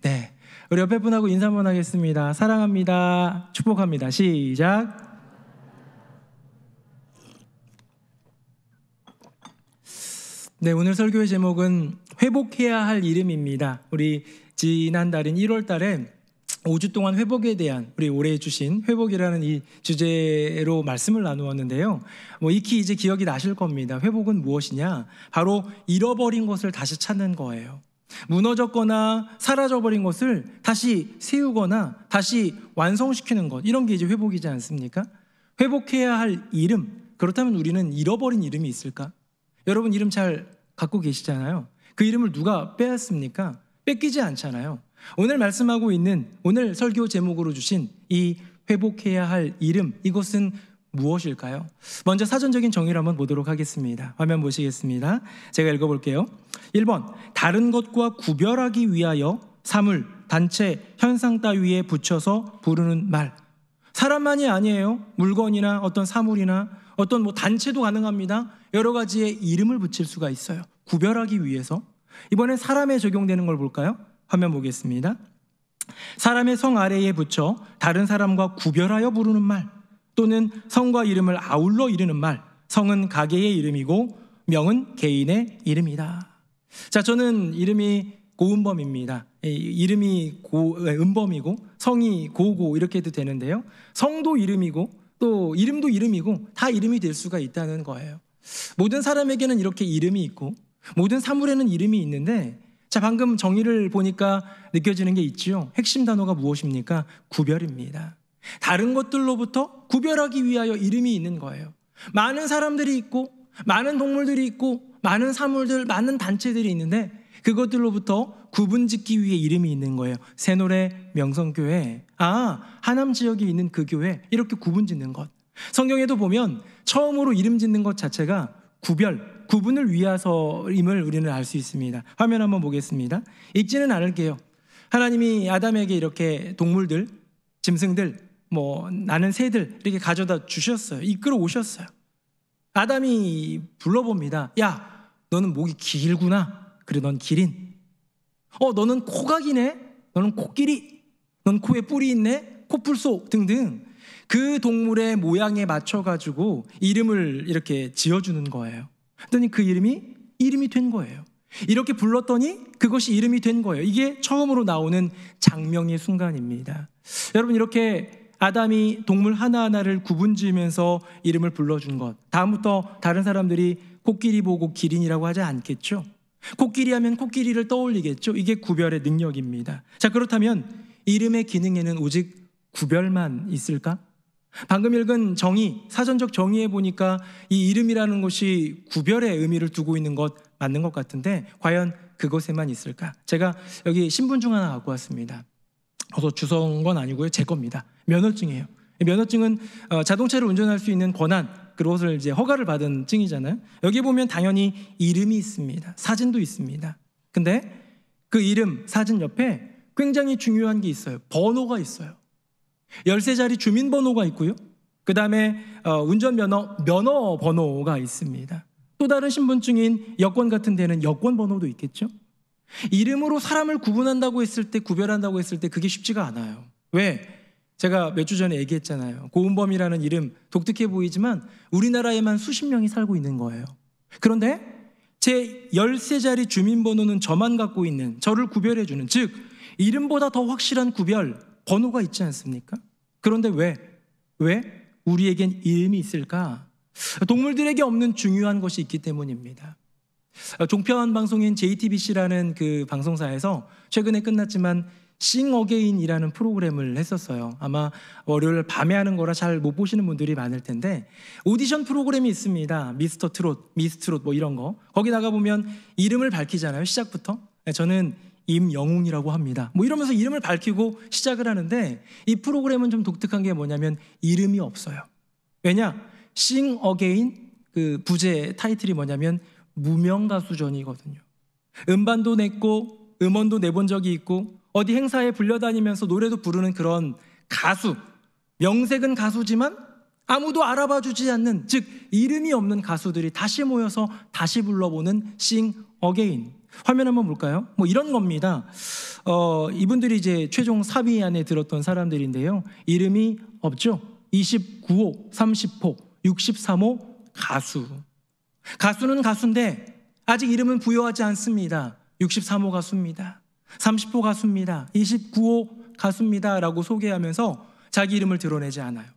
네, 우리 옆에 분하고 인사 한번 하겠습니다. 사랑합니다. 축복합니다. 시작. 네, 오늘 설교의 제목은 회복해야 할 이름입니다. 우리 지난달인 1월 달에 5주 동안 회복에 대한 우리 올해 주신 회복이라는 이 주제로 말씀을 나누었는데요. 익히 이제 기억이 나실 겁니다. 회복은 무엇이냐? 바로 잃어버린 것을 다시 찾는 거예요. 무너졌거나 사라져버린 것을 다시 세우거나 다시 완성시키는 것, 이런 게 이제 회복이지 않습니까? 회복해야 할 이름, 그렇다면 우리는 잃어버린 이름이 있을까? 여러분 이름 잘 갖고 계시잖아요. 그 이름을 누가 빼앗습니까? 뺏기지 않잖아요. 오늘 말씀하고 있는, 오늘 설교 제목으로 주신 이 회복해야 할 이름, 이것은 무엇일까요? 먼저 사전적인 정의를 한번 보도록 하겠습니다. 화면 보시겠습니다. 제가 읽어볼게요. 1번, 다른 것과 구별하기 위하여 사물, 단체, 현상 따위에 붙여서 부르는 말. 사람만이 아니에요. 물건이나 어떤 사물이나 어떤 단체도 가능합니다. 여러 가지의 이름을 붙일 수가 있어요. 구별하기 위해서. 이번엔 사람에 적용되는 걸 볼까요? 화면 보겠습니다. 사람의 성 아래에 붙여 다른 사람과 구별하여 부르는 말, 또는 성과 이름을 아울러 이르는 말. 성은 가게의 이름이고 명은 개인의 이름이다. 자, 저는 이름이 고은범입니다. 이름이 은범이고 성이 고고 이렇게 해도 되는데요. 성도 이름이고 또 이름도 이름이고 다 이름이 될 수가 있다는 거예요. 모든 사람에게는 이렇게 이름이 있고 모든 사물에는 이름이 있는데, 자, 방금 정의를 보니까 느껴지는 게 있지요. 핵심 단어가 무엇입니까? 구별입니다. 다른 것들로부터 구별하기 위하여 이름이 있는 거예요. 많은 사람들이 있고 많은 동물들이 있고 많은 사물들, 많은 단체들이 있는데 그것들로부터 구분짓기 위해 이름이 있는 거예요. 새노래 명성교회, 하남 지역에 있는 그 교회, 이렇게 구분짓는 것. 성경에도 보면 처음으로 이름 짓는 것 자체가 구분을 위해서임을 우리는 알 수 있습니다. 화면 한번 보겠습니다. 읽지는 않을게요. 하나님이 아담에게 이렇게 동물들, 짐승들, 나는 새들 이렇게 가져다 주셨어요. 이끌어 오셨어요. 아담이 불러봅니다. 야, 너는 목이 길구나. 그래, 넌 기린. 너는 코각이네. 너는 코끼리. 넌 코에 뿔이 있네. 코뿔소 등등. 그 동물의 모양에 맞춰가지고 이름을 이렇게 지어주는 거예요. 그랬더니 그 이름이 된 거예요. 이렇게 불렀더니 그것이 이름이 된 거예요. 이게 처음으로 나오는 장명의 순간입니다. 여러분, 이렇게 아담이 동물 하나하나를 구분지으면서 이름을 불러준 것, 다음부터 다른 사람들이 코끼리 보고 기린이라고 하지 않겠죠? 코끼리 하면 코끼리를 떠올리겠죠? 이게 구별의 능력입니다. 자, 그렇다면 이름의 기능에는 오직 구별만 있을까? 방금 읽은 정의, 사전적 정의에 보니까 이 이름이라는 것이 구별의 의미를 두고 있는 것 맞는 것 같은데, 과연 그것에만 있을까? 제가 여기 신분증 하나 갖고 왔습니다. 주워온 건 아니고요, 제 겁니다. 면허증이에요. 면허증은 자동차를 운전할 수 있는 권한, 그것을 이제 허가를 받은 증이잖아요. 여기 보면 당연히 이름이 있습니다. 사진도 있습니다. 근데 그 이름, 사진 옆에 굉장히 중요한 게 있어요. 번호가 있어요. 13자리 주민번호가 있고요. 그 다음에 운전면허 번호가 있습니다. 또 다른 신분증인 여권 같은 데는 여권 번호도 있겠죠. 이름으로 사람을 구분한다고 했을 때, 구별한다고 했을 때 그게 쉽지가 않아요. 왜? 제가 몇 주 전에 얘기했잖아요. 고은범이라는 이름 독특해 보이지만 우리나라에만 수십 명이 살고 있는 거예요. 그런데 제 13자리 주민번호는 저만 갖고 있는, 저를 구별해주는, 즉 이름보다 더 확실한 구별, 번호가 있지 않습니까? 그런데 왜 우리에겐 이름이 있을까? 동물들에게 없는 중요한 것이 있기 때문입니다. 종편 방송인 JTBC라는 그 방송사에서 최근에 끝났지만 싱 어게인이라는 프로그램을 했었어요. 아마 월요일 밤에 하는 거라 잘 못 보시는 분들이 많을 텐데, 오디션 프로그램이 있습니다. 미스터 트롯, 미스 트롯 이런 거. 거기 나가 보면 이름을 밝히잖아요. 시작부터. 저는 임영웅이라고 합니다. 이러면서 이름을 밝히고 시작을 하는데, 이 프로그램은 좀 독특한 게 뭐냐면 이름이 없어요. 왜냐? 싱 어게인 그 부제 타이틀이 뭐냐면 무명가수전이거든요. 음반도 냈고 음원도 내본 적이 있고 어디 행사에 불려다니면서 노래도 부르는 그런 가수, 명색은 가수지만 아무도 알아봐주지 않는, 즉 이름이 없는 가수들이 다시 모여서 다시 불러보는 싱 어게인. 화면 한번 볼까요? 뭐 이런 겁니다. 이분들이 이제 최종 4위 안에 들었던 사람들인데요. 이름이 없죠. 29호, 30호, 63호 가수. 가수는 가수인데 아직 이름은 부여하지 않습니다. 63호 가수입니다. 30호 가수입니다. 29호 가수입니다. 라고 소개하면서 자기 이름을 드러내지 않아요.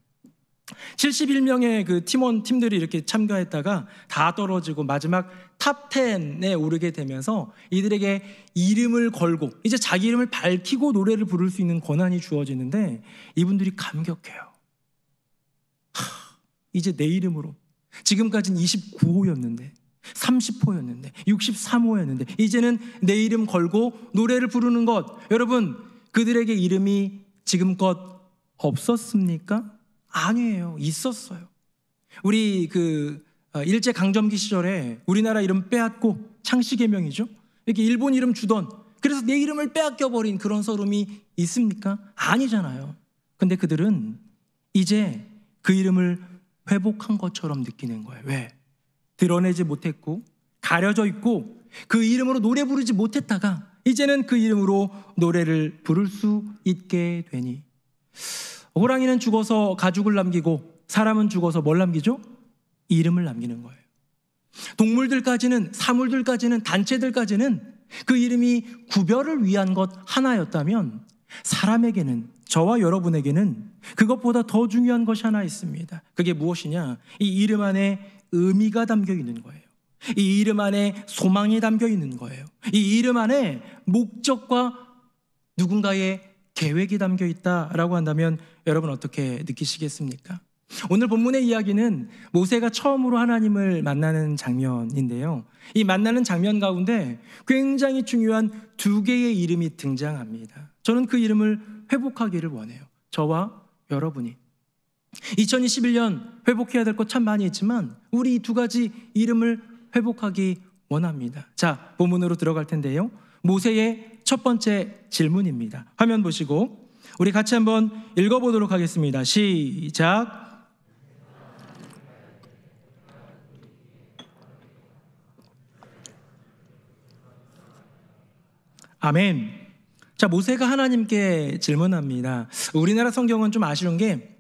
71명의 그 팀들이 이렇게 참가했다가 다 떨어지고 마지막 탑 10에 오르게 되면서 이들에게 이름을 걸고 이제 자기 이름을 밝히고 노래를 부를 수 있는 권한이 주어지는데 이분들이 감격해요. 이제 내 이름으로, 지금까지는 29호였는데 30호였는데 63호였는데 이제는 내 이름 걸고 노래를 부르는 것. 여러분, 그들에게 이름이 지금껏 없었습니까? 아니에요. 있었어요. 우리 일제 강점기 시절에 우리나라 이름 빼앗고 창씨개명이죠. 이렇게 일본 이름 주던, 그래서 내 이름을 빼앗겨버린 그런 서름이 있습니까? 아니잖아요. 근데 그들은 이제 그 이름을 회복한 것처럼 느끼는 거예요. 왜? 드러내지 못했고 가려져 있고 그 이름으로 노래 부르지 못했다가 이제는 그 이름으로 노래를 부를 수 있게 되니, 호랑이는 죽어서 가죽을 남기고 사람은 죽어서 뭘 남기죠? 이름을 남기는 거예요. 동물들까지는, 사물들까지는, 단체들까지는 그 이름이 구별을 위한 것 하나였다면 사람에게는, 저와 여러분에게는 그것보다 더 중요한 것이 하나 있습니다. 그게 무엇이냐? 이 이름 안에 의미가 담겨 있는 거예요. 이 이름 안에 소망이 담겨 있는 거예요. 이 이름 안에 목적과 누군가의 계획이 담겨 있다라고 한다면 여러분 어떻게 느끼시겠습니까? 오늘 본문의 이야기는 모세가 처음으로 하나님을 만나는 장면인데요. 이 만나는 장면 가운데 굉장히 중요한 두 개의 이름이 등장합니다. 저는 그 이름을 회복하기를 원해요. 저와 여러분이 2021년 회복해야 될 것 참 많이 있지만 우리 이 두 가지 이름을 회복하기 원합니다. 자, 본문으로 들어갈 텐데요. 모세의 첫 번째 질문입니다. 화면 보시고 우리 같이 한번 읽어보도록 하겠습니다. 시작. 아멘. 자, 모세가 하나님께 질문합니다. 우리나라 성경은 좀 아쉬운 게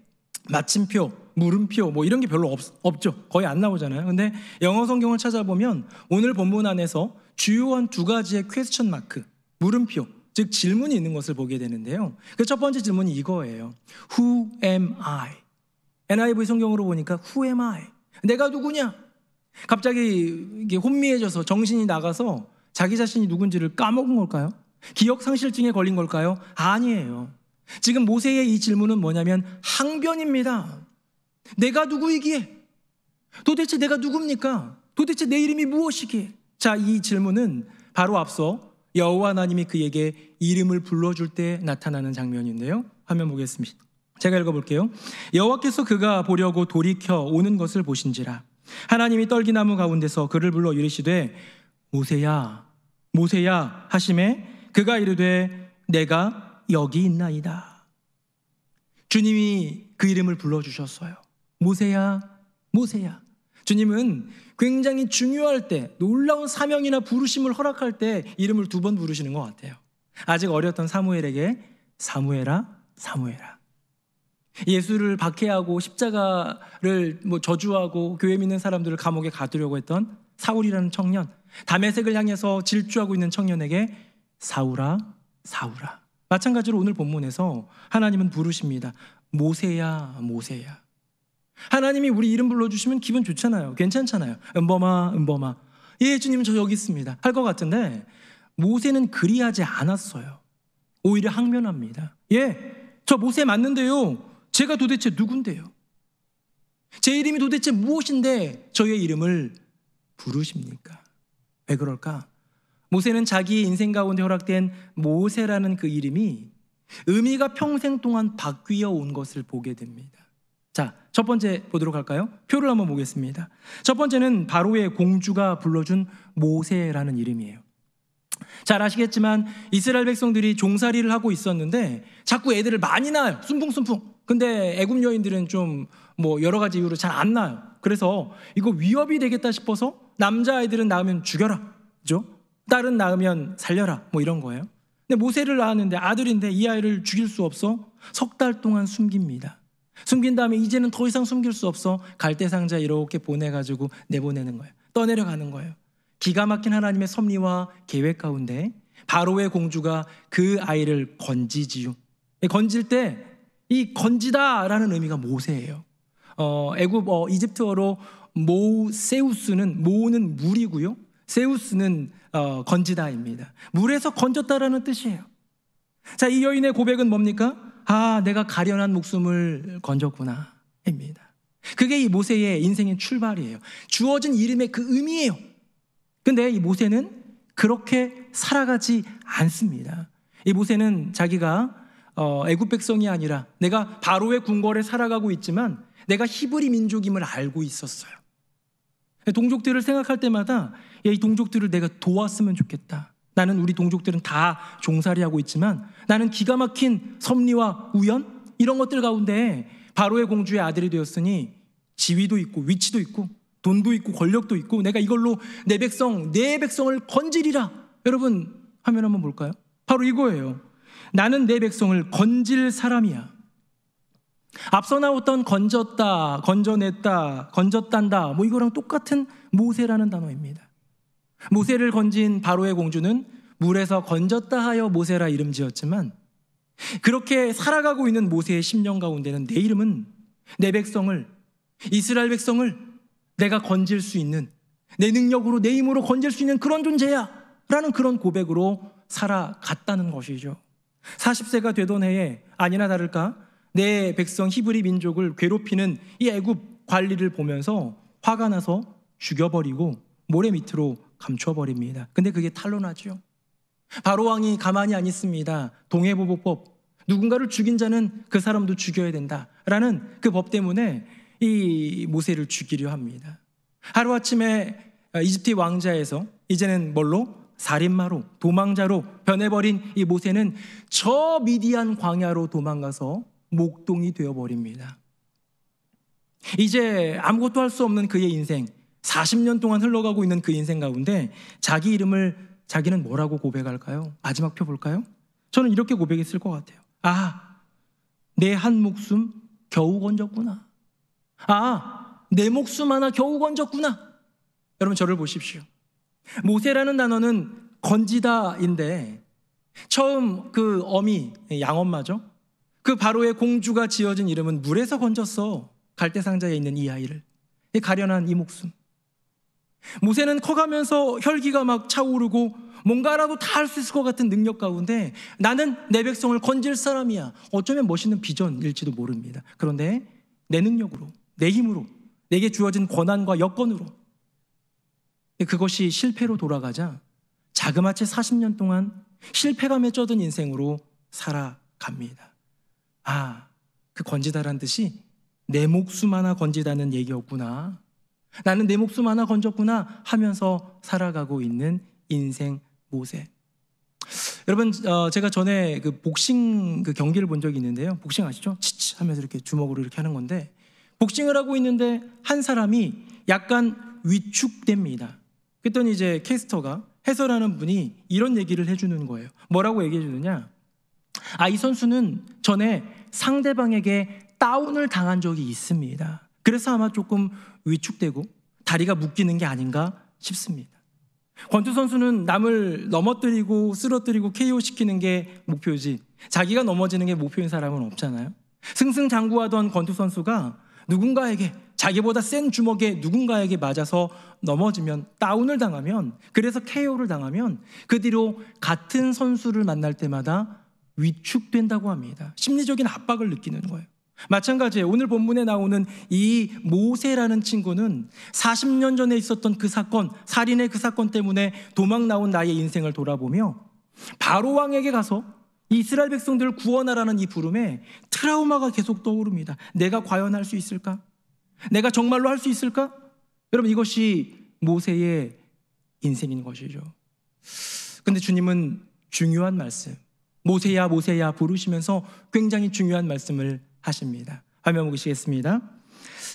마침표, 물음표 뭐 이런 게 별로 없죠. 거의 안 나오잖아요. 근데 영어 성경을 찾아보면 오늘 본문 안에서 주요한 두 가지의 퀘스천 마크, 물음표, 즉 질문이 있는 것을 보게 되는데요. 그 첫 번째 질문이 이거예요. Who am I? NIV 성경으로 보니까 Who am I? 내가 누구냐? 갑자기 이게 혼미해져서 정신이 나가서 자기 자신이 누군지를 까먹은 걸까요? 기억 상실증에 걸린 걸까요? 아니에요. 지금 모세의 이 질문은 뭐냐면 항변입니다. 내가 누구이기에? 도대체 내가 누굽니까? 도대체 내 이름이 무엇이기에? 자, 이 질문은 바로 앞서 여호와 하나님이 그에게 이름을 불러줄 때 나타나는 장면인데요. 화면 보겠습니다. 제가 읽어볼게요. 여호와께서 그가 보려고 돌이켜 오는 것을 보신지라. 하나님이 떨기나무 가운데서 그를 불러 이르시되 모세야 모세야 하시매 그가 이르되 내가 여기 있나이다. 주님이 그 이름을 불러주셨어요. 모세야 모세야. 주님은 굉장히 중요할 때, 놀라운 사명이나 부르심을 허락할 때 이름을 두 번 부르시는 것 같아요. 아직 어렸던 사무엘에게 사무엘아 사무엘아. 예수를 박해하고 십자가를 저주하고 교회 믿는 사람들을 감옥에 가두려고 했던 사울이라는 청년, 다메섹을 향해서 질주하고 있는 청년에게 사울아 사울아. 마찬가지로 오늘 본문에서 하나님은 부르십니다. 모세야 모세야. 하나님이 우리 이름 불러주시면 기분 좋잖아요. 괜찮잖아요. 은범아 은범아. 예, 주님 저 여기 있습니다 할 것 같은데 모세는 그리하지 않았어요. 오히려 항변합니다. 예, 저 모세 맞는데요, 제가 도대체 누군데요? 제 이름이 도대체 무엇인데 저의 이름을 부르십니까? 왜 그럴까? 모세는 자기 인생 가운데 허락된 모세라는 그 이름이 의미가 평생 동안 바뀌어 온 것을 보게 됩니다. 자, 첫 번째 보도록 할까요? 표를 한번 보겠습니다. 첫 번째는 바로의 공주가 불러준 모세라는 이름이에요. 잘 아시겠지만 이스라엘 백성들이 종살이를 하고 있었는데 자꾸 애들을 많이 낳아요. 순풍순풍. 근데 애굽 여인들은 좀 여러 가지 이유로 잘 안 낳아요. 그래서 이거 위협이 되겠다 싶어서 남자아이들은 낳으면 죽여라, 그죠? 딸은 낳으면 살려라, 뭐 이런 거예요. 근데 모세를 낳았는데 아들인데 이 아이를 죽일 수 없어 석 달 동안 숨깁니다. 숨긴 다음에 이제는 더 이상 숨길 수 없어 갈대상자 이렇게 보내가지고 내보내는 거예요. 떠내려가는 거예요. 기가 막힌 하나님의 섭리와 계획 가운데 바로의 공주가 그 아이를 건지지요. 건질 때 이 건지다라는 의미가 모세예요. 이집트어로 모세우스는, 모는 물이고요, 세우스는 건지다입니다. 물에서 건졌다라는 뜻이에요. 자, 이 여인의 고백은 뭡니까? 아, 내가 가련한 목숨을 건졌구나 입니다. 그게 이 모세의 인생의 출발이에요. 주어진 이름의 그 의미예요. 근데 이 모세는 그렇게 살아가지 않습니다. 이 모세는 자기가 애굽 백성이 아니라 내가 바로의 궁궐에 살아가고 있지만 내가 히브리 민족임을 알고 있었어요. 동족들을 생각할 때마다 이 동족들을 내가 도왔으면 좋겠다. 나는 우리 동족들은 다 종살이하고 있지만 나는 기가 막힌 섭리와 우연 이런 것들 가운데 바로의 공주의 아들이 되었으니 지위도 있고 위치도 있고 돈도 있고 권력도 있고 내가 이걸로 내 백성을 건지리라. 여러분 화면 한번 볼까요? 바로 이거예요. 나는 내 백성을 건질 사람이야. 앞서 나왔던 건졌다, 건져냈다, 건졌단다 뭐 이거랑 똑같은 모세라는 단어입니다. 모세를 건진 바로의 공주는 물에서 건졌다 하여 모세라 이름 지었지만 그렇게 살아가고 있는 모세의 심령 가운데는 내 이름은 내 백성을, 이스라엘 백성을 내가 건질 수 있는, 내 능력으로 내 힘으로 건질 수 있는 그런 존재야 라는 그런 고백으로 살아갔다는 것이죠. 40세가 되던 해에 아니나 다를까 내 백성 히브리 민족을 괴롭히는 이 애굽 관리를 보면서 화가 나서 죽여버리고 모래 밑으로 감춰버립니다. 근데 그게 탄로나죠. 바로 왕이 가만히 안 있습니다. 동해보복법, 누군가를 죽인 자는 그 사람도 죽여야 된다라는 그 법 때문에 이 모세를 죽이려 합니다. 하루아침에 이집트 왕자에서 이제는 뭘로? 살인마로, 도망자로 변해버린 이 모세는 저 미디안 광야로 도망가서 목동이 되어버립니다. 이제 아무것도 할 수 없는 그의 인생, 40년 동안 흘러가고 있는 그 인생 가운데 자기 이름을 자기는 뭐라고 고백할까요? 마지막 표 볼까요? 저는 이렇게 고백했을 것 같아요. 아, 내 한 목숨 겨우 건졌구나. 아, 내 목숨 하나 겨우 건졌구나. 여러분 저를 보십시오. 모세라는 단어는 건지다인데 처음 그 어미, 양엄마죠. 그 바로의 공주가 지어진 이름은 물에서 건졌어. 갈대상자에 있는 이 아이를, 이 가련한 이 목숨. 모세는 커가면서 혈기가 막 차오르고 뭔가라도 다 할 수 있을 것 같은 능력 가운데 나는 내 백성을 건질 사람이야. 어쩌면 멋있는 비전일지도 모릅니다. 그런데 내 능력으로, 내 힘으로, 내게 주어진 권한과 여건으로 그것이 실패로 돌아가자 자그마치 40년 동안 실패감에 쩌든 인생으로 살아갑니다. 아, 그 건지다란 뜻이 내 목숨 하나 건지다는 얘기였구나. 나는 내 목숨 하나 건졌구나 하면서 살아가고 있는 인생 모세. 여러분 제가 전에 그 복싱 그 경기를 본 적이 있는데요. 복싱 아시죠? 치치 하면서 이렇게 주먹으로 이렇게 하는 건데 복싱을 하고 있는데 한 사람이 약간 위축됩니다. 그랬더니 이제 캐스터가 해설하는 분이 이런 얘기를 해주는 거예요. 뭐라고 얘기해 주느냐? 아, 이 선수는 전에 상대방에게 다운을 당한 적이 있습니다. 그래서 아마 조금 위축되고 다리가 묶이는 게 아닌가 싶습니다. 권투 선수는 남을 넘어뜨리고 쓰러뜨리고 KO시키는 게 목표지 자기가 넘어지는 게 목표인 사람은 없잖아요. 승승장구하던 권투 선수가 누군가에게, 자기보다 센 주먹에 누군가에게 맞아서 넘어지면, 다운을 당하면, 그래서 KO를 당하면 그 뒤로 같은 선수를 만날 때마다 위축된다고 합니다. 심리적인 압박을 느끼는 거예요. 마찬가지예요. 오늘 본문에 나오는 이 모세라는 친구는 40년 전에 있었던 그 사건, 살인의 그 사건 때문에 도망 나온 나의 인생을 돌아보며 바로 왕에게 가서 이스라엘 백성들을 구원하라는 이 부름에 트라우마가 계속 떠오릅니다. 내가 과연 할 수 있을까? 내가 정말로 할 수 있을까? 여러분 이것이 모세의 인생인 것이죠. 근데 주님은 중요한 말씀, 모세야 모세야 부르시면서 굉장히 중요한 말씀을 하십니다. 화면 보시겠습니다.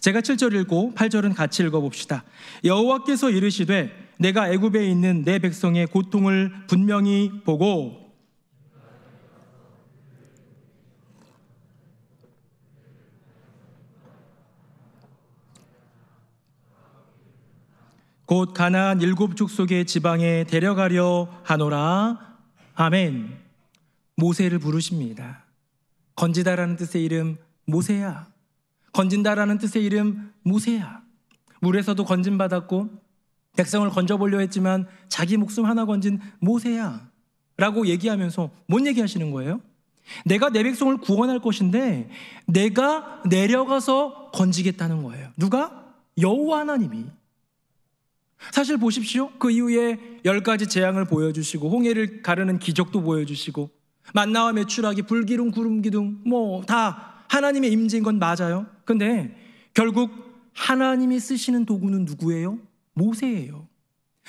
제가 7절 읽고 8절은 같이 읽어봅시다. 여호와께서 이르시되 내가 애굽에 있는 내 백성의 고통을 분명히 보고 곧 가나안 7족속의 지방에 데려가려 하노라. 아멘. 모세를 부르십니다. 건지다라는 뜻의 이름 모세야. 건진다라는 뜻의 이름 모세야. 물에서도 건진받았고 백성을 건져보려 했지만 자기 목숨 하나 건진 모세야 라고 얘기하면서 뭔 얘기하시는 거예요? 내가 내 백성을 구원할 것인데 내가 내려가서 건지겠다는 거예요. 누가? 여호와 하나님이. 사실 보십시오. 그 이후에 10가지 재앙을 보여주시고 홍해를 가르는 기적도 보여주시고 만나와 메추라기, 불기둥, 구름기둥 뭐 다 하나님의 임재인 건 맞아요. 근데 결국 하나님이 쓰시는 도구는 누구예요? 모세예요.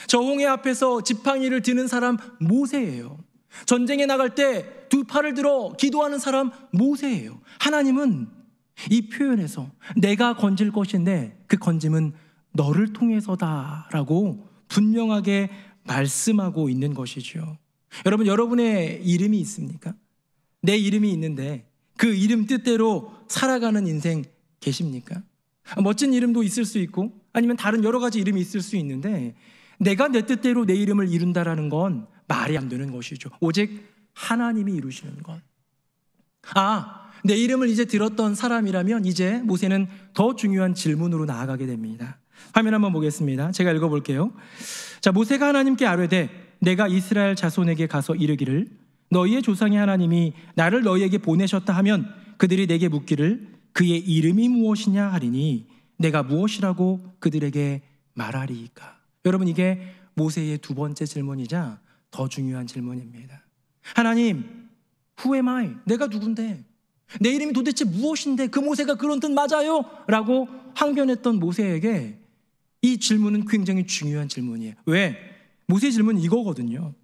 저 홍해 앞에서 지팡이를 드는 사람 모세예요. 전쟁에 나갈 때 두 팔을 들어 기도하는 사람 모세예요. 하나님은 이 표현에서 내가 건질 것인데 그 건짐은 너를 통해서다라고 분명하게 말씀하고 있는 것이죠. 여러분, 여러분의 이름이 있습니까? 내 이름이 있는데 그 이름 뜻대로 살아가는 인생 계십니까? 멋진 이름도 있을 수 있고 아니면 다른 여러 가지 이름이 있을 수 있는데 내가 내 뜻대로 내 이름을 이룬다라는 건 말이 안 되는 것이죠. 오직 하나님이 이루시는 것. 내 이름을 이제 들었던 사람이라면 이제 모세는 더 중요한 질문으로 나아가게 됩니다. 화면 한번 보겠습니다. 제가 읽어볼게요. 자, 모세가 하나님께 아뢰되 내가 이스라엘 자손에게 가서 이르기를 너희의 조상의 하나님이 나를 너희에게 보내셨다 하면 그들이 내게 묻기를 그의 이름이 무엇이냐 하리니 내가 무엇이라고 그들에게 말하리이까. 여러분, 이게 모세의 두 번째 질문이자 더 중요한 질문입니다. 하나님, who am I? 내가 누군데? 내 이름이 도대체 무엇인데 그 모세가 그런 뜻 맞아요? 라고 항변했던 모세에게 이 질문은 굉장히 중요한 질문이에요. 왜? 모세의 질문은 이거거든요.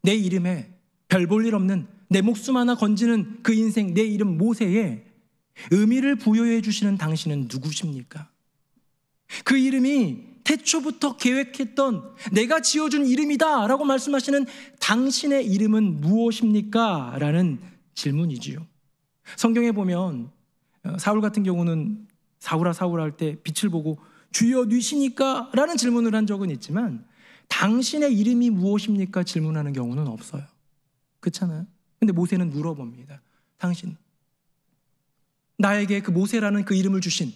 내 이름에 별 볼 일 없는 내 목숨 하나 건지는 그 인생 내 이름 모세에 의미를 부여해 주시는 당신은 누구십니까? 그 이름이 태초부터 계획했던 내가 지어준 이름이다 라고 말씀하시는 당신의 이름은 무엇입니까? 라는 질문이지요. 성경에 보면 사울 같은 경우는 사울아 사울아 할 때 빛을 보고 주여 뉘시니까? 라는 질문을 한 적은 있지만 당신의 이름이 무엇입니까? 질문하는 경우는 없어요. 그렇잖아요. 근데 모세는 물어봅니다. 당신, 나에게 그 모세라는 그 이름을 주신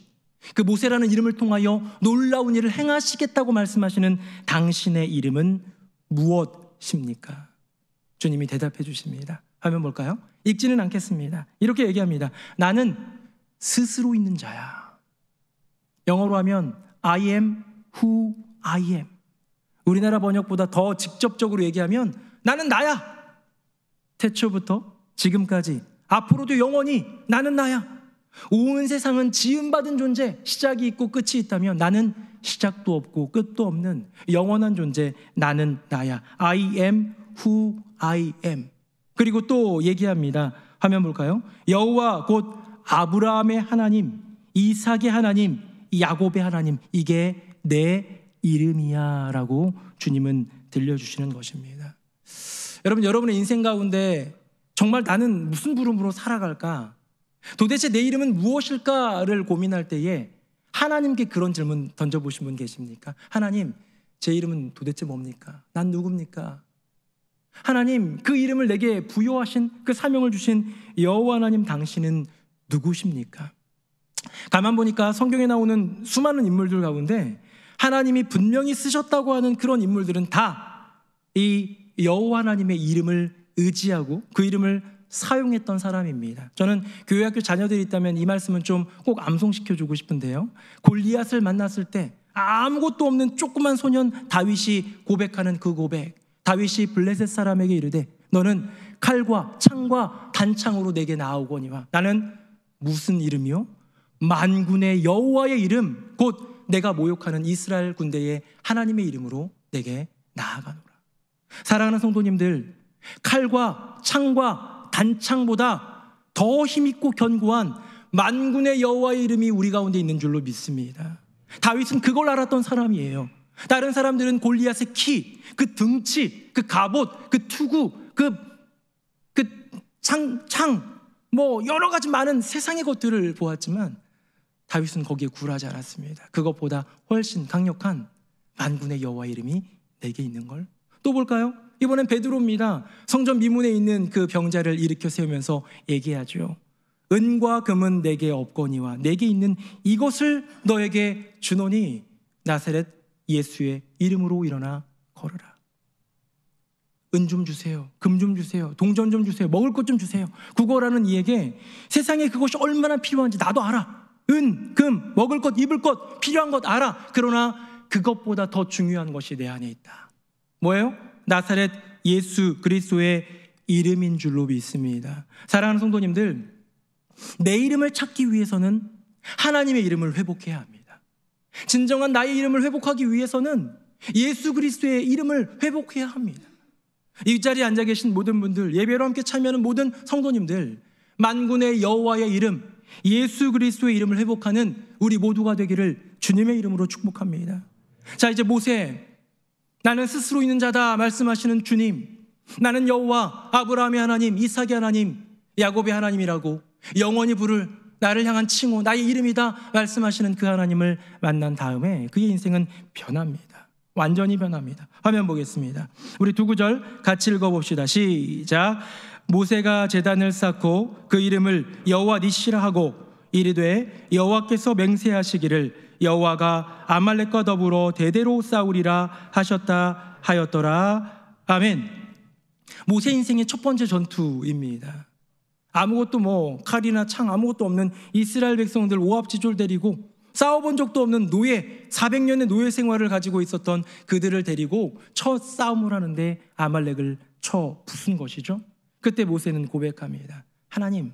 그 모세라는 이름을 통하여 놀라운 일을 행하시겠다고 말씀하시는 당신의 이름은 무엇입니까? 주님이 대답해 주십니다. 화면 볼까요? 읽지는 않겠습니다. 이렇게 얘기합니다. 나는 스스로 있는 자야. 영어로 하면 I am who I am. 우리나라 번역보다 더 직접적으로 얘기하면 나는 나야. 태초부터 지금까지 앞으로도 영원히 나는 나야. 온 세상은 지음받은 존재, 시작이 있고 끝이 있다면 나는 시작도 없고 끝도 없는 영원한 존재, 나는 나야. I am who I am. 그리고 또 얘기합니다. 화면 볼까요? 여호와 곧 아브라함의 하나님, 이삭의 하나님, 야곱의 하나님, 이게 내 이름이야 라고 주님은 들려주시는 것입니다. 여러분, 여러분의 인생 가운데 정말 나는 무슨 부름으로 살아갈까? 도대체 내 이름은 무엇일까를 고민할 때에 하나님께 그런 질문 던져보신 분 계십니까? 하나님, 제 이름은 도대체 뭡니까? 난 누굽니까? 하나님, 그 이름을 내게 부여하신 그 사명을 주신 여호와 하나님, 당신은 누구십니까? 가만 보니까 성경에 나오는 수많은 인물들 가운데 하나님이 분명히 쓰셨다고 하는 그런 인물들은 다 이 여호와 하나님의 이름을 의지하고 그 이름을 사용했던 사람입니다. 저는 교회학교 자녀들이 있다면 이 말씀은 좀 꼭 암송시켜주고 싶은데요. 골리앗을 만났을 때 아무것도 없는 조그만 소년 다윗이 고백하는 그 고백. 다윗이 블레셋 사람에게 이르되 너는 칼과 창과 단창으로 내게 나아오거니와 나는 무슨 이름이요? 만군의 여호와의 이름, 곧 내가 모욕하는 이스라엘 군대의 하나님의 이름으로 내게 나아가노라. 사랑하는 성도님들, 칼과 창과 단창보다 더 힘있고 견고한 만군의 여호와의 이름이 우리 가운데 있는 줄로 믿습니다. 다윗은 그걸 알았던 사람이에요. 다른 사람들은 골리앗의 키, 그 등치, 그 갑옷, 그 투구, 그 창, 뭐 여러 가지 많은 세상의 것들을 보았지만 다윗은 거기에 굴하지 않았습니다. 그것보다 훨씬 강력한 만군의 여호와 이름이 내게 있는 걸. 또 볼까요? 이번엔 베드로입니다. 성전 미문에 있는 그 병자를 일으켜 세우면서 얘기하죠. 은과 금은 내게 없거니와 내게 있는 이것을 너에게 주노니 나사렛 예수의 이름으로 일어나 걸으라. 은 좀 주세요. 금 좀 주세요. 동전 좀 주세요. 먹을 것 좀 주세요. 구걸하는 이에게 세상에 그것이 얼마나 필요한지 나도 알아. 은, 금, 먹을 것, 입을 것, 필요한 것 알아. 그러나 그것보다 더 중요한 것이 내 안에 있다. 뭐예요? 나사렛 예수 그리스도의 이름인 줄로 믿습니다. 사랑하는 성도님들, 내 이름을 찾기 위해서는 하나님의 이름을 회복해야 합니다. 진정한 나의 이름을 회복하기 위해서는 예수 그리스도의 이름을 회복해야 합니다. 이 자리에 앉아 계신 모든 분들, 예배로 함께 참여하는 모든 성도님들, 만군의 여호와의 이름, 예수 그리스도의 이름을 회복하는 우리 모두가 되기를 주님의 이름으로 축복합니다. 자, 이제 모세, 나는 스스로 있는 자다 말씀하시는 주님, 나는 여호와, 아브라함의 하나님, 이삭의 하나님, 야곱의 하나님이라고 영원히 부를 나를 향한 칭호, 나의 이름이다 말씀하시는 그 하나님을 만난 다음에 그의 인생은 변합니다. 완전히 변합니다. 화면 보겠습니다. 우리 두 구절 같이 읽어봅시다. 시작. 모세가 제단을 쌓고 그 이름을 여호와 니시라 하고 이르되 여호와께서 맹세하시기를 여호와가 아말렉과 더불어 대대로 싸우리라 하셨다 하였더라. 아멘. 모세 인생의 첫 번째 전투입니다. 아무것도 칼이나 창 아무것도 없는 이스라엘 백성들 오합지졸 데리고 싸워본 적도 없는 노예, 400년의 노예 생활을 가지고 있었던 그들을 데리고 첫 싸움을 하는데 아말렉을 쳐 부순 것이죠. 그때 모세는 고백합니다. 하나님,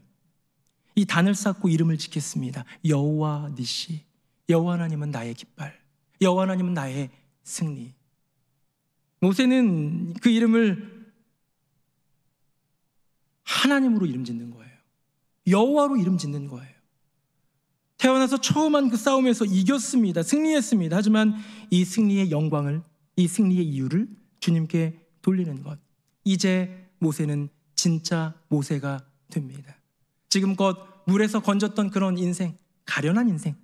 이 단을 쌓고 이름을 짓겠습니다. 여호와 니시. 여호와 하나님은 나의 깃발, 여호와 하나님은 나의 승리. 모세는 그 이름을 하나님으로 이름 짓는 거예요. 여호와로 이름 짓는 거예요. 태어나서 처음 한 그 싸움에서 이겼습니다. 승리했습니다. 하지만 이 승리의 영광을, 이 승리의 이유를 주님께 돌리는 것. 이제 모세는 진짜 모세가 됩니다. 지금껏 물에서 건졌던 그런 인생, 가련한 인생,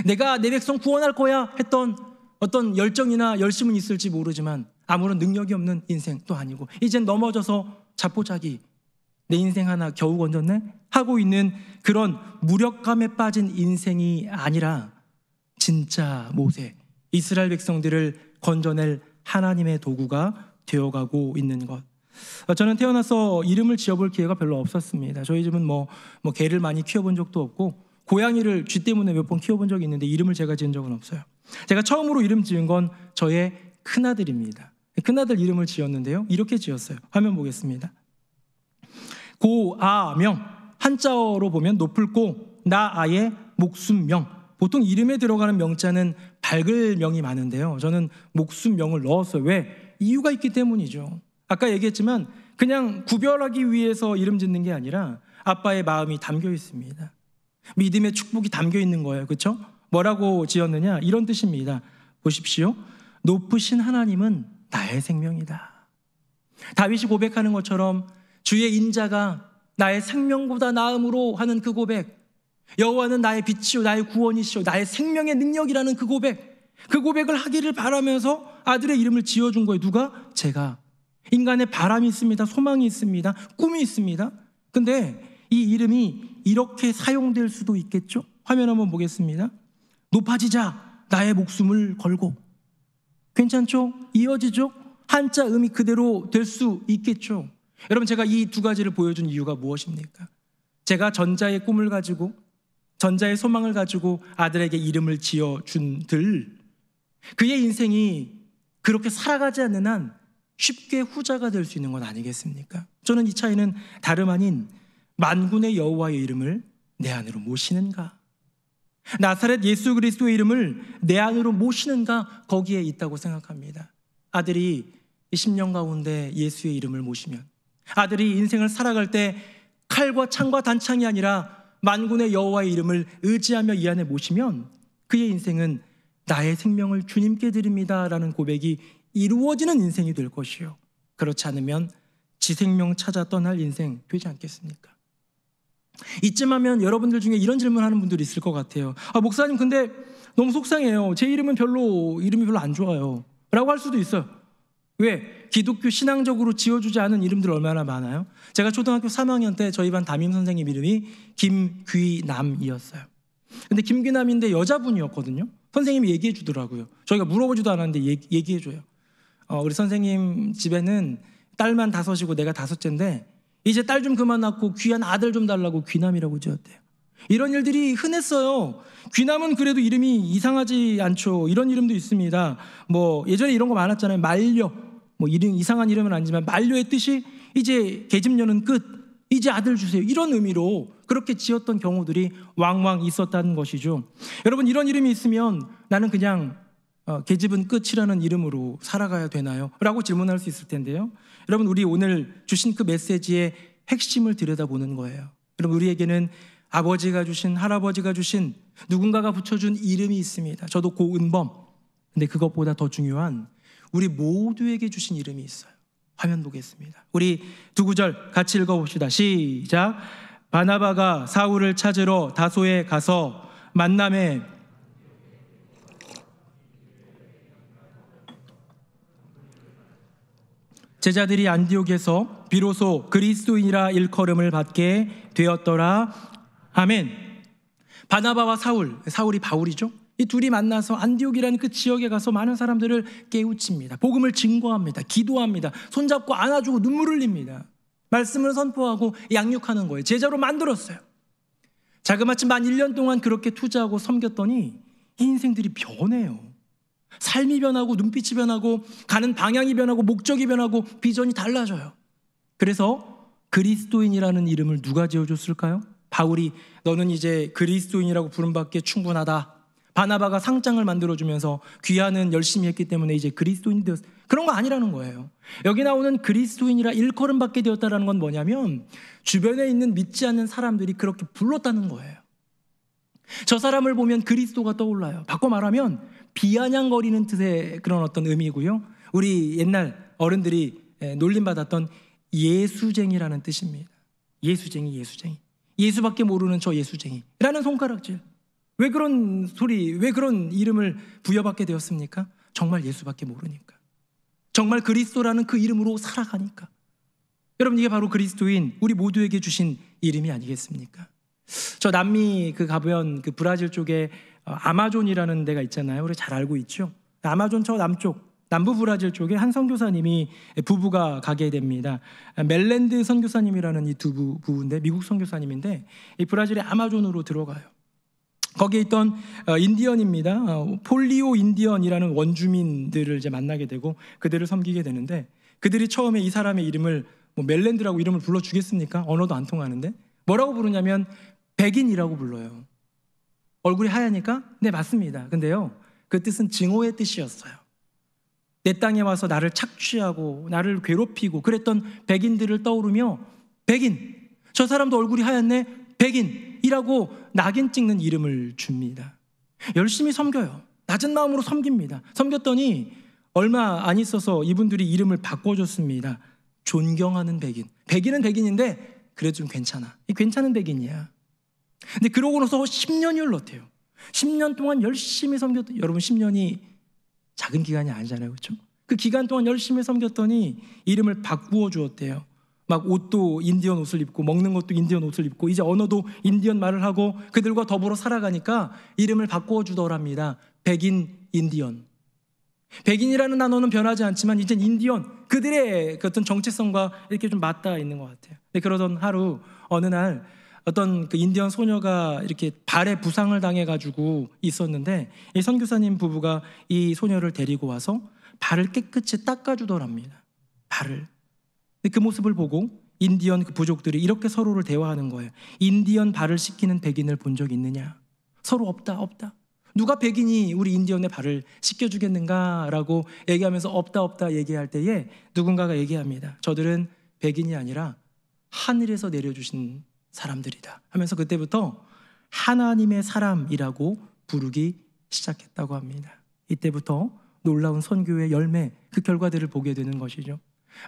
내가 내 백성 구원할 거야 했던 어떤 열정이나 열심은 있을지 모르지만 아무런 능력이 없는 인생도 아니고 이젠 넘어져서 자포자기, 내 인생 하나 겨우 건졌네? 하고 있는 그런 무력감에 빠진 인생이 아니라 진짜 모세, 이스라엘 백성들을 건져낼 하나님의 도구가 되어가고 있는 것. 저는 태어나서 이름을 지어볼 기회가 별로 없었습니다. 저희 집은 개를 많이 키워본 적도 없고 고양이를 쥐 때문에 몇 번 키워본 적이 있는데 이름을 제가 지은 적은 없어요. 제가 처음으로 이름 지은 건 저의 큰아들입니다. 큰아들 이름을 지었는데요, 이렇게 지었어요. 화면 보겠습니다. 고아명, 한자어로 보면 높을 고, 나아의 목숨명. 보통 이름에 들어가는 명자는 밝을 명이 많은데요, 저는 목숨명을 넣었어요. 왜? 이유가 있기 때문이죠. 아까 얘기했지만 그냥 구별하기 위해서 이름 짓는 게 아니라 아빠의 마음이 담겨 있습니다. 믿음의 축복이 담겨 있는 거예요. 그렇죠? 뭐라고 지었느냐? 이런 뜻입니다. 보십시오. 높으신 하나님은 나의 생명이다. 다윗이 고백하는 것처럼 주의 인자가 나의 생명보다 나음으로 하는 그 고백, 여호와는 나의 빛이요 나의 구원이시요 나의 생명의 능력이라는 그 고백, 그 고백을 하기를 바라면서 아들의 이름을 지어준 거예요. 누가? 제가. 인간의 바람이 있습니다. 소망이 있습니다. 꿈이 있습니다. 근데 이 이름이 이렇게 사용될 수도 있겠죠? 화면 한번 보겠습니다. 높아지자 나의 목숨을 걸고. 괜찮죠? 이어지죠? 한자 음이 그대로 될 수 있겠죠? 여러분, 제가 이 두 가지를 보여준 이유가 무엇입니까? 제가 전자의 꿈을 가지고, 전자의 소망을 가지고 아들에게 이름을 지어준들, 그의 인생이 그렇게 살아가지 않는 한 쉽게 후자가 될 수 있는 건 아니겠습니까? 저는 이 차이는 다름 아닌 만군의 여호와의 이름을 내 안으로 모시는가, 나사렛 예수 그리스도의 이름을 내 안으로 모시는가, 거기에 있다고 생각합니다. 아들이 10년 가운데 예수의 이름을 모시면, 아들이 인생을 살아갈 때 칼과 창과 단창이 아니라 만군의 여호와의 이름을 의지하며 이 안에 모시면 그의 인생은 나의 생명을 주님께 드립니다 라는 고백이 이루어지는 인생이 될 것이요, 그렇지 않으면 지 생명 찾아 떠날 인생 되지 않겠습니까? 이쯤 하면 여러분들 중에 이런 질문하는 분들이 있을 것 같아요. 목사님, 근데 너무 속상해요. 제 이름이 별로 안 좋아요 라고 할 수도 있어요. 왜? 기독교 신앙적으로 지어주지 않은 이름들 얼마나 많아요? 제가 초등학교 3학년 때 저희 반 담임 선생님 이름이 김귀남이었어요. 근데 김귀남인데 여자분이었거든요. 선생님이 얘기해 주더라고요. 저희가 물어보지도 않았는데 얘기해 줘요. 우리 선생님 집에는 딸만 5이고 내가 5째인데 이제 딸 좀 그만 낳고 귀한 아들 좀 달라고 귀남이라고 지었대요. 이런 일들이 흔했어요. 귀남은 그래도 이름이 이상하지 않죠. 이런 이름도 있습니다. 예전에 이런 거 많았잖아요. 만려. 이상한 이름은 아니지만 만려의 뜻이 이제 계집년은 끝, 이제 아들 주세요, 이런 의미로 그렇게 지었던 경우들이 왕왕 있었다는 것이죠. 여러분, 이런 이름이 있으면 나는 그냥 계집은 끝이라는 이름으로 살아가야 되나요? 라고 질문할 수 있을 텐데요. 여러분, 우리 오늘 주신 그 메시지의 핵심을 들여다보는 거예요. 여러분, 우리에게는 아버지가 주신, 할아버지가 주신, 누군가가 붙여준 이름이 있습니다. 저도 고은범. 근데 그것보다 더 중요한 우리 모두에게 주신 이름이 있어요. 화면 보겠습니다. 우리 두 구절 같이 읽어봅시다. 시작. 바나바가 사울을 찾으러 다소에 가서 만남에 제자들이 안디옥에서 비로소 그리스도인이라 일컬음을 받게 되었더라. 아멘. 바나바와 사울이 바울이죠. 이 둘이 만나서 안디옥이라는 그 지역에 가서 많은 사람들을 깨우칩니다. 복음을 증거합니다. 기도합니다. 손잡고 안아주고 눈물 흘립니다. 말씀을 선포하고 양육하는 거예요. 제자로 만들었어요. 자그마치 만 1년 동안 그렇게 투자하고 섬겼더니 이 인생들이 변해요. 삶이 변하고 눈빛이 변하고 가는 방향이 변하고 목적이 변하고 비전이 달라져요. 그래서 그리스도인이라는 이름을 누가 지어줬을까요? 바울이 너는 이제 그리스도인이라고 부름받기에 충분하다. 바나바가 상장을 만들어주면서 귀하는 열심히 했기 때문에 이제 그리스도인이 되었어요. 그런 거 아니라는 거예요. 여기 나오는 그리스도인이라 일컬음 받게 되었다는 건 뭐냐면 주변에 있는 믿지 않는 사람들이 그렇게 불렀다는 거예요. 저 사람을 보면 그리스도가 떠올라요. 바꿔 말하면 비아냥거리는 뜻의 그런 어떤 의미고요. 우리 옛날 어른들이 놀림받았던 예수쟁이라는 뜻입니다. 예수쟁이. 예수밖에 모르는 저 예수쟁이라는 손가락질. 왜 그런 소리, 왜 그런 이름을 부여받게 되었습니까? 정말 예수밖에 모르니까. 정말 그리스도라는 그 이름으로 살아가니까. 여러분, 이게 바로 그리스도인 우리 모두에게 주신 이름이 아니겠습니까? 저 남미 가보면 브라질 쪽에 아마존이라는 데가 있잖아요. 우리 잘 알고 있죠. 아마존 저 남부 브라질 쪽에 한 선교사님이 부부가 가게 됩니다. 멜랜드 선교사님이라는 이 두 부부인데 미국 선교사님인데 이 브라질의 아마존으로 들어가요. 거기에 있던 인디언입니다. 폴리오 인디언이라는 원주민들을 이제 만나게 되고 그들을 섬기게 되는데 그들이 처음에 이 사람의 이름을 멜랜드라고 이름을 불러주겠습니까? 언어도 안 통하는데 뭐라고 부르냐면 백인이라고 불러요. 얼굴이 하얘니까 네, 맞습니다. 근데요, 그 뜻은 증오의 뜻이었어요. 내 땅에 와서 나를 착취하고 나를 괴롭히고 그랬던 백인들을 떠오르며 백인, 저 사람도 얼굴이 하얗네, 백인이라고 낙인 찍는 이름을 줍니다. 열심히 섬겨요. 낮은 마음으로 섬깁니다. 섬겼더니 얼마 안 있어서 이분들이 이름을 바꿔줬습니다. 존경하는 백인. 백인은 백인인데 그래도 좀 괜찮아. 괜찮은 백인이야. 근데 그러고 나서 10년이 흘렀대요. 10년 동안 열심히 섬겼더니, 여러분 10년이 작은 기간이 아니잖아요, 그렇죠? 그 기간 동안 열심히 섬겼더니 이름을 바꾸어 주었대요. 막 옷도 인디언 옷을 입고 먹는 것도 인디언 옷을 입고 이제 언어도 인디언 말을 하고 그들과 더불어 살아가니까 이름을 바꾸어 주더랍니다. 백인, 인디언. 백인이라는 단어는 변하지 않지만 이젠 인디언, 그들의 어떤 정체성과 이렇게 좀 맞닿아 있는 것 같아요. 그러던 하루 어느 날 어떤 인디언 소녀가 이렇게 발에 부상을 당해가지고 있었는데 이 선교사님 부부가 이 소녀를 데리고 와서 발을 깨끗이 닦아주더랍니다. 발을. 그 모습을 보고 인디언 그 부족들이 이렇게 서로를 대화하는 거예요. 인디언 발을 씻기는 백인을 본 적 있느냐? 서로 없다. 누가 백인이 우리 인디언의 발을 씻겨주겠는가라고 얘기하면서 없다 얘기할 때에 누군가가 얘기합니다. 저들은 백인이 아니라 하늘에서 내려주신 사람들이다 하면서 그때부터 하나님의 사람이라고 부르기 시작했다고 합니다. 이때부터 놀라운 선교의 열매, 그 결과들을 보게 되는 것이죠.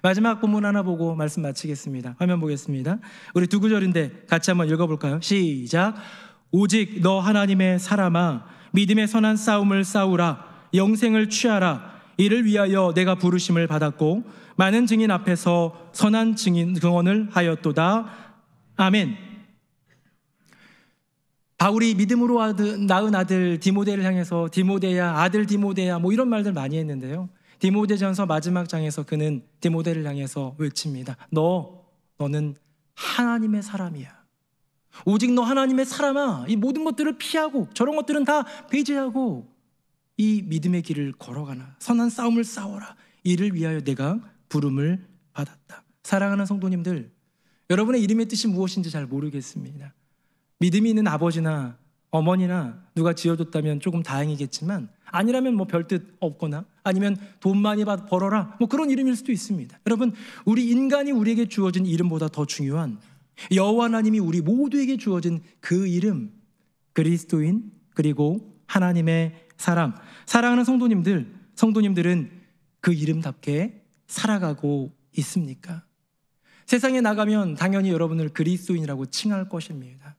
마지막 본문 하나 보고 말씀 마치겠습니다. 화면 보겠습니다. 우리 두 구절인데 같이 한번 읽어볼까요? 시작. 오직 너 하나님의 사람아, 믿음의 선한 싸움을 싸우라. 영생을 취하라. 이를 위하여 내가 부르심을 받았고 많은 증인 앞에서 선한 증언을 하였도다. 아멘. 바울이 믿음으로 낳은 아들 디모데를 향해서 디모데야, 아들 디모데야, 뭐 이런 말들 많이 했는데요. 디모데전서 마지막 장에서 그는 디모데를 향해서 외칩니다. 너는 하나님의 사람이야. 오직 너 하나님의 사람아. 이 모든 것들을 피하고 저런 것들은 다 배제하고 이 믿음의 길을 걸어가나. 선한 싸움을 싸워라. 이를 위하여 내가 부름을 받았다. 사랑하는 성도님들, 여러분의 이름의 뜻이 무엇인지 잘 모르겠습니다. 믿음이 있는 아버지나 어머니나 누가 지어줬다면 조금 다행이겠지만 아니라면 뭐 별 뜻 없거나 아니면 돈 많이 벌어라 뭐 그런 이름일 수도 있습니다. 여러분, 우리 인간이 우리에게 주어진 이름보다 더 중요한 여호와 하나님이 우리 모두에게 주어진 그 이름, 그리스도인, 그리고 하나님의 사람. 사랑하는 성도님들은 그 이름답게 살아가고 있습니까? 세상에 나가면 당연히 여러분을 그리스도인이라고 칭할 것입니다.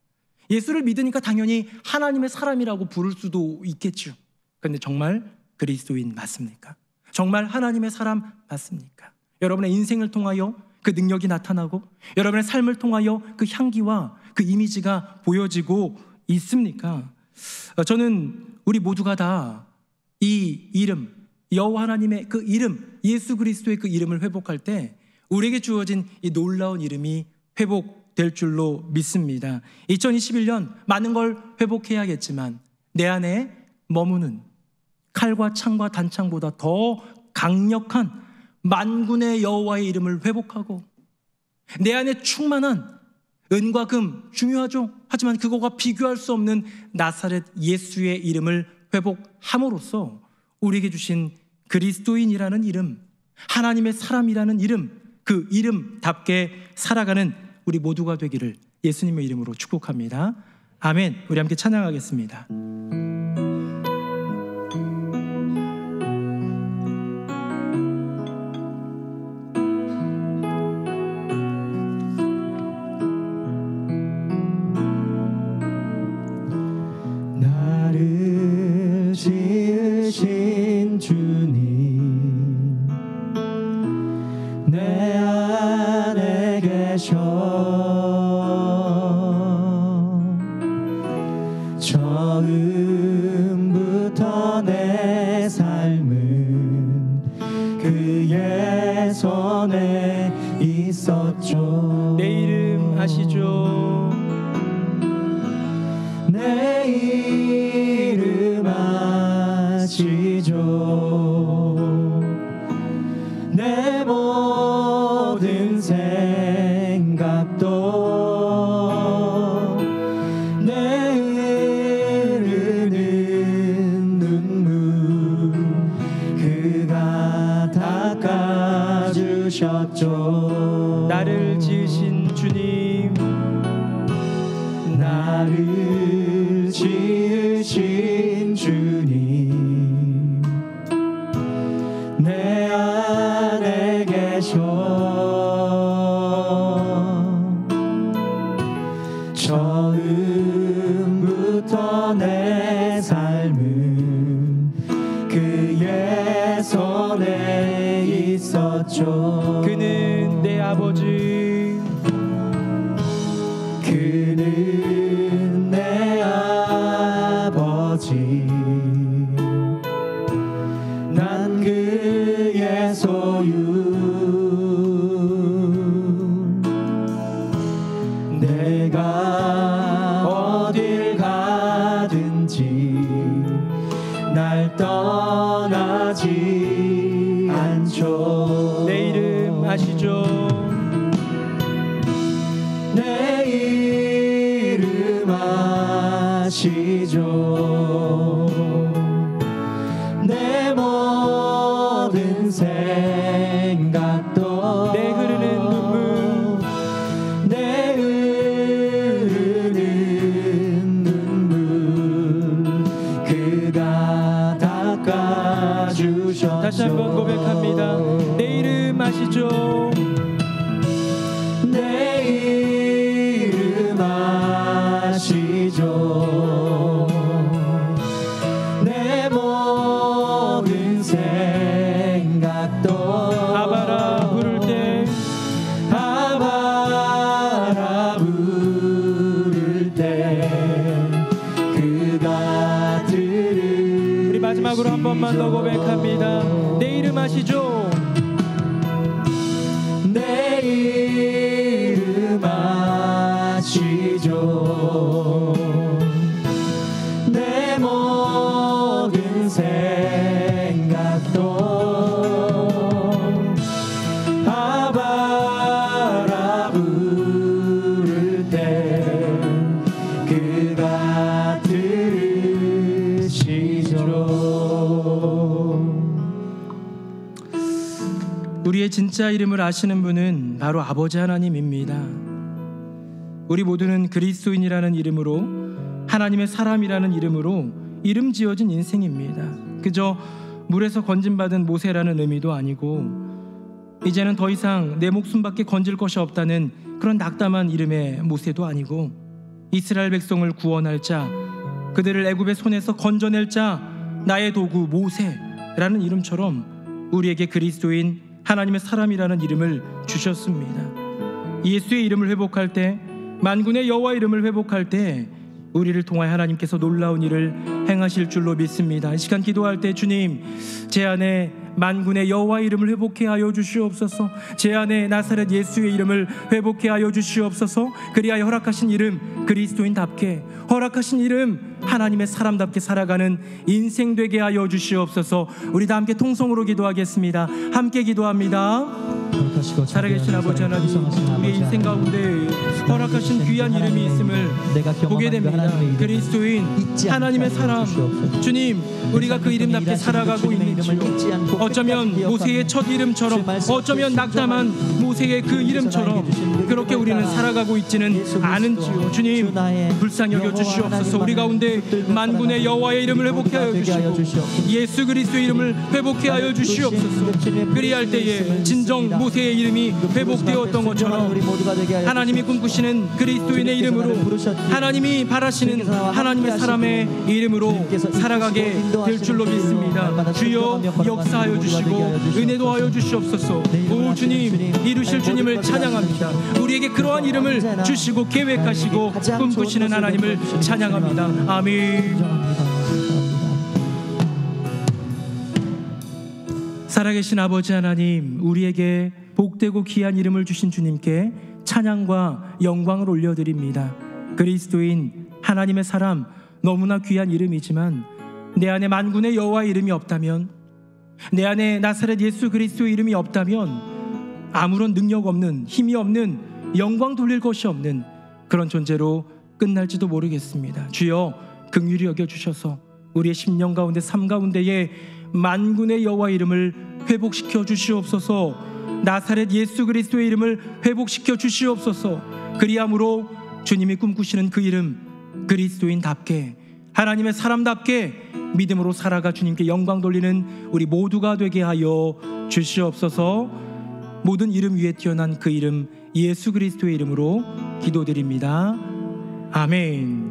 예수를 믿으니까 당연히 하나님의 사람이라고 부를 수도 있겠죠. 그런데 정말 그리스도인 맞습니까? 정말 하나님의 사람 맞습니까? 여러분의 인생을 통하여 그 능력이 나타나고 여러분의 삶을 통하여 그 향기와 그 이미지가 보여지고 있습니까? 저는 우리 모두가 다 이 이름, 여호와 하나님의 그 이름, 예수 그리스도의 그 이름을 회복할 때 우리에게 주어진 이 놀라운 이름이 회복될 줄로 믿습니다. 2021년 많은 걸 회복해야겠지만 내 안에 머무는 칼과 창과 단창보다 더 강력한 만군의 여호와의 이름을 회복하고 내 안에 충만한 은과 금 중요하죠. 하지만 그거와 비교할 수 없는 나사렛 예수의 이름을 회복함으로써 우리에게 주신 그리스도인이라는 이름, 하나님의 사람이라는 이름, 그 이름답게 살아가는 우리 모두가 되기를 예수님의 이름으로 축복합니다. 아멘. 우리 함께 찬양하겠습니다. 나를 지으신 주님 내 안에 계셔 처음부터 내 삶은 그의 손에 있었죠. 내 이름 아시죠? 내 이름 아시죠. 내 모든 생각도 내 흐르는 눈물 그가 닦아주셨죠. 나를 지으신 주님, 나를 지으신 주님 내 안에 계셔 처음부터 내 삶은 그의 손에 있었죠. 그는 내 아버지, 그는 내 아버지 난 그의 소유 내가 어딜 가든지 날 떠나지 않죠. 내 이름 아시죠? 내 이름 아시죠. 내 모든 생각도 내 흐르는 눈물 내 흐르는 눈물 그가 다시 한번 고백합니다. 내 이름 아시죠? 내 이름 아시죠? 내 모든 생각도 아바라 부를 때 아바라 부를 때 그가 들으시죠. 우리 마지막으로 한 번만 더 고백합니다. 내 이름 아시죠? 내 이름 아시죠? 내 모든 생각도 아바라 부를 때 그가 들으시죠. 우리의 진짜 이름을 아시는 분은 바로 아버지 하나님입니다. 우리 모두는 그리스도인이라는 이름으로, 하나님의 사람이라는 이름으로 이름 지어진 인생입니다. 그저 물에서 건진받은 모세라는 의미도 아니고, 이제는 더 이상 내 목숨밖에 건질 것이 없다는 그런 낙담한 이름의 모세도 아니고, 이스라엘 백성을 구원할 자, 그들을 애굽의 손에서 건져낼 자, 나의 도구 모세라는 이름처럼 우리에게 그리스도인 하나님의 사람이라는 이름을 주셨습니다. 예수의 이름을 회복할 때, 만군의 여호와 이름을 회복할 때 우리를 통하여 하나님께서 놀라운 일을 행하실 줄로 믿습니다. 이 시간 기도할 때 주님, 제 안에 만군의 여호와 이름을 회복해 하여 주시옵소서. 제 안에 나사렛 예수의 이름을 회복해 하여 주시옵소서. 그리하여 허락하신 이름 그리스도인답게, 허락하신 이름 하나님의 사람답게 살아가는 인생 되게 하여 주시옵소서. 우리 다 함께 통성으로 기도하겠습니다. 함께 기도합니다. 살아계신 아버지 하나님, 우리의 인생 가운데 허락하신 귀한 이름이 있음을 보게 됩니다. 그리스도인 하나님의 사람, 주님, 우리가 그 이름답게 살아가고 있는지요? 어쩌면 모세의 첫 이름처럼, 어쩌면 낙담한 모세의 그 이름처럼 그렇게 우리는 살아가고 있지는 않은지요? 주님, 불쌍히 여겨 주시옵소서. 우리 가운데 만군의 여호와의 이름을 회복해 하여 주시고 예수 그리스도의 이름을 회복해 하여 주시옵소서. 그리할 때에 진정 모세의 이름이 회복되었던 것처럼 하나님이 꿈꾸시는 그리스도인의 이름으로, 하나님이 바라시는 하나님의 사람의 이름으로 살아가게 될 줄로 믿습니다. 주여 역사하여 주시고 은혜도 하여 주시옵소서. 오 주님, 이루실 주님을 찬양합니다. 우리에게 그러한 이름을 주시고 계획하시고 꿈꾸시는 하나님을 찬양합니다. 아멘. 살아계신 아버지 하나님, 우리에게 복되고 귀한 이름을 주신 주님께 찬양과 영광을 올려드립니다. 그리스도인 하나님의 사람, 너무나 귀한 이름이지만 내 안에 만군의 여호와의 이름이 없다면, 내 안에 나사렛 예수 그리스도의 이름이 없다면 아무런 능력 없는, 힘이 없는, 영광 돌릴 것이 없는 그런 존재로 끝날지도 모르겠습니다. 주여 긍휼히 여겨주셔서 우리의 심령 가운데, 삶 가운데에 만군의 여호와 이름을 회복시켜 주시옵소서. 나사렛 예수 그리스도의 이름을 회복시켜 주시옵소서. 그리함으로 주님이 꿈꾸시는 그 이름 그리스도인답게, 하나님의 사람답게 믿음으로 살아가 주님께 영광 돌리는 우리 모두가 되게 하여 주시옵소서. 모든 이름 위에 뛰어난 그 이름 예수 그리스도의 이름으로 기도드립니다. 아멘.